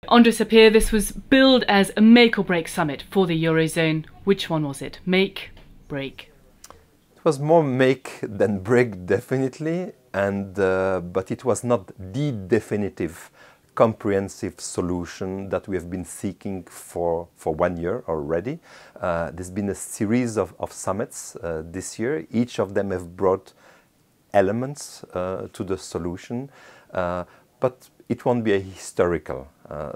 André Sapir, this was billed as a make or break summit for the Eurozone. Which one was it? Make, break? It was more make than break, definitely, but it was not the definitive comprehensive solution that we have been seeking for 1 year already. There's been a series of summits this year. Each of them have brought elements to the solution, but it won't be a historical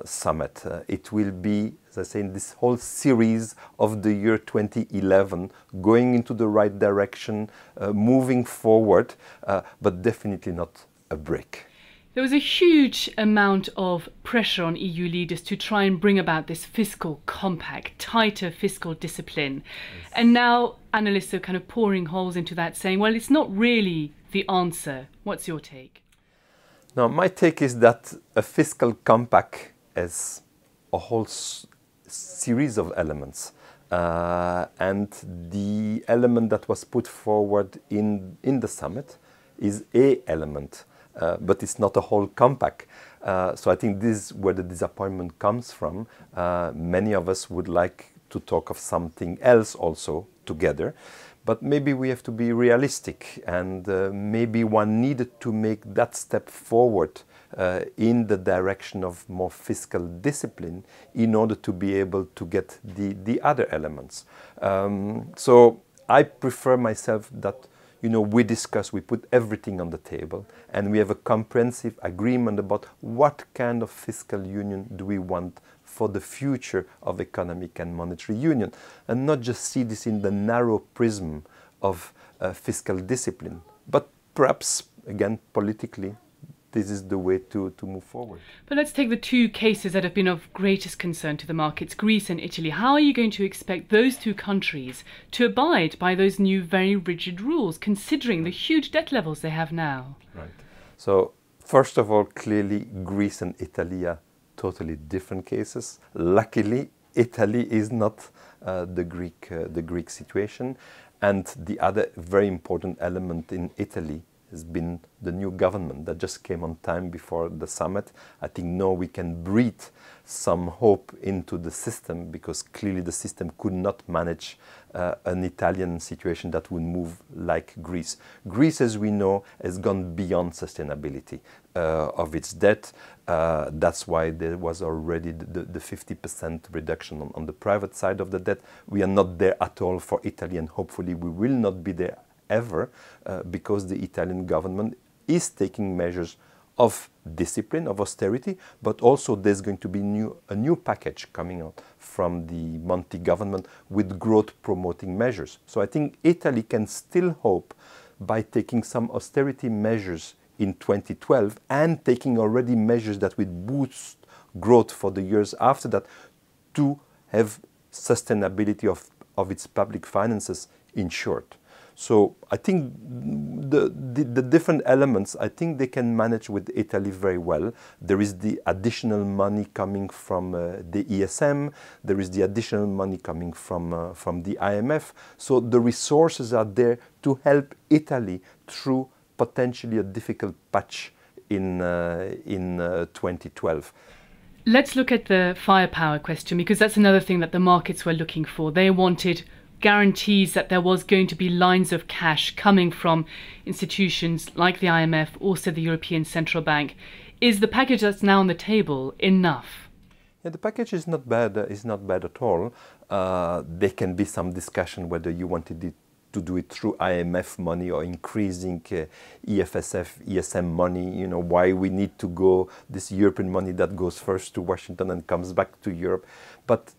summit. It will be, as I say, in this whole series of the year 2011, going into the right direction, moving forward, but definitely not a break. There was a huge amount of pressure on EU leaders to try and bring about this fiscal compact, tighter fiscal discipline. Yes. And now analysts are kind of pouring holes into that, saying, well, it's not really the answer. What's your take? Now, my take is that a fiscal compact has a whole series of elements. And the element that was put forward in the summit is a element. But it's not a whole compact. So I think this is where the disappointment comes from. Many of us would like to talk of something else also together. But maybe we have to be realistic, and maybe one needed to make that step forward in the direction of more fiscal discipline in order to be able to get the other elements. So I prefer myself that we discuss, we put everything on the table, and we have a comprehensive agreement about what kind of fiscal union do we want for the future of economic and monetary union, and not just see this in the narrow prism of fiscal discipline, but perhaps, again, politically, this is the way to move forward. But let's take the two cases that have been of greatest concern to the markets, Greece and Italy. How are you going to expect those two countries to abide by those new very rigid rules, considering the huge debt levels they have now? Right. So, first of all, clearly Greece and Italy are totally different cases. Luckily, Italy is not the Greek situation. And the other very important element in Italy has been the new government that just came on time before the summit. I think now we can breathe some hope into the system, because clearly the system could not manage an Italian situation that would move like Greece. Greece, as we know, has gone beyond sustainability of its debt. That's why there was already the 50% reduction on the private side of the debt. We are not there at all for Italy, and hopefully we will not be there ever, because the Italian government is taking measures of discipline, of austerity, but also there's going to be a new package coming out from the Monti government with growth-promoting measures. So I think Italy can still hope, by taking some austerity measures in 2012 and taking already measures that will boost growth for the years after that, to have sustainability of its public finances ensured. So I think the different elements, I think they can manage with Italy very well. There is the additional money coming from the ESM. There is the additional money coming from the IMF. So the resources are there to help Italy through potentially a difficult patch in 2012. Let's look at the firepower question, because that's another thing that the markets were looking for. They wanted guarantees that there was going to be lines of cash coming from institutions like the IMF, also the European Central Bank. Is the package that's now on the table enough? Yeah, the package is not bad. Is not bad at all. There can be some discussion whether you wanted it to do it through IMF money or increasing EFSF, ESM money. Why we need to go this European money that goes first to Washington and comes back to Europe, but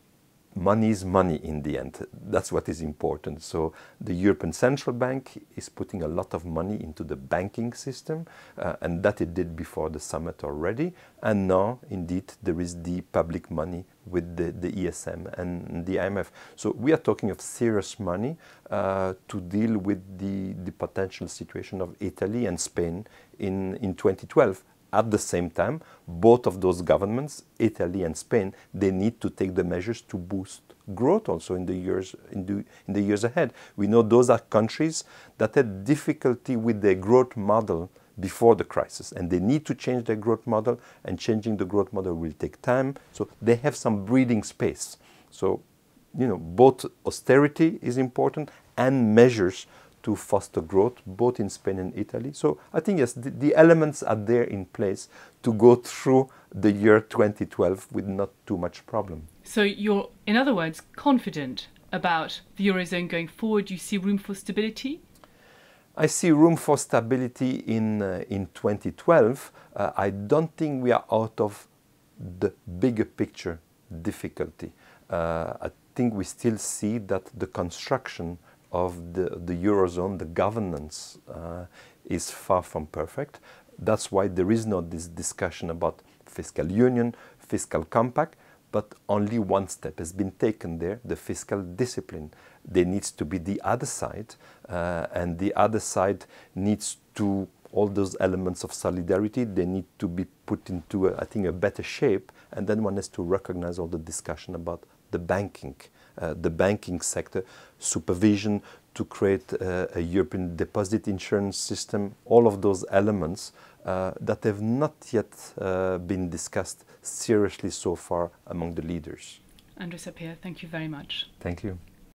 money is money in the end. That's what is important. So the European Central Bank is putting a lot of money into the banking system, and that it did before the summit already. And now, indeed, there is the public money with the ESM and the IMF. So we are talking of serious money to deal with the potential situation of Italy and Spain in 2012. At the same time, both of those governments, Italy and Spain, they need to take the measures to boost growth also in the years ahead. We know those are countries that had difficulty with their growth model before the crisis, and they need to change their growth model, and changing the growth model will take time. So they have some breathing space. So, both austerity is important and measures to foster growth, both in Spain and Italy. So I think, yes, the elements are there in place to go through the year 2012 with not too much problem. So you're, in other words, confident about the Eurozone going forward? You see room for stability? I see room for stability in 2012. I don't think we are out of the bigger picture difficulty. I think we still see that the construction of the Eurozone, the governance, is far from perfect. That's why there is no this discussion about fiscal union, fiscal compact, but only one step has been taken there, the fiscal discipline. There needs to be the other side, and the other side needs to, all those elements of solidarity, they need to be put into, I think, a better shape, and then one has to recognize all the discussion about the banking sector, supervision, to create a European deposit insurance system, all of those elements that have not yet been discussed seriously so far among the leaders. André Sapir, thank you very much. Thank you.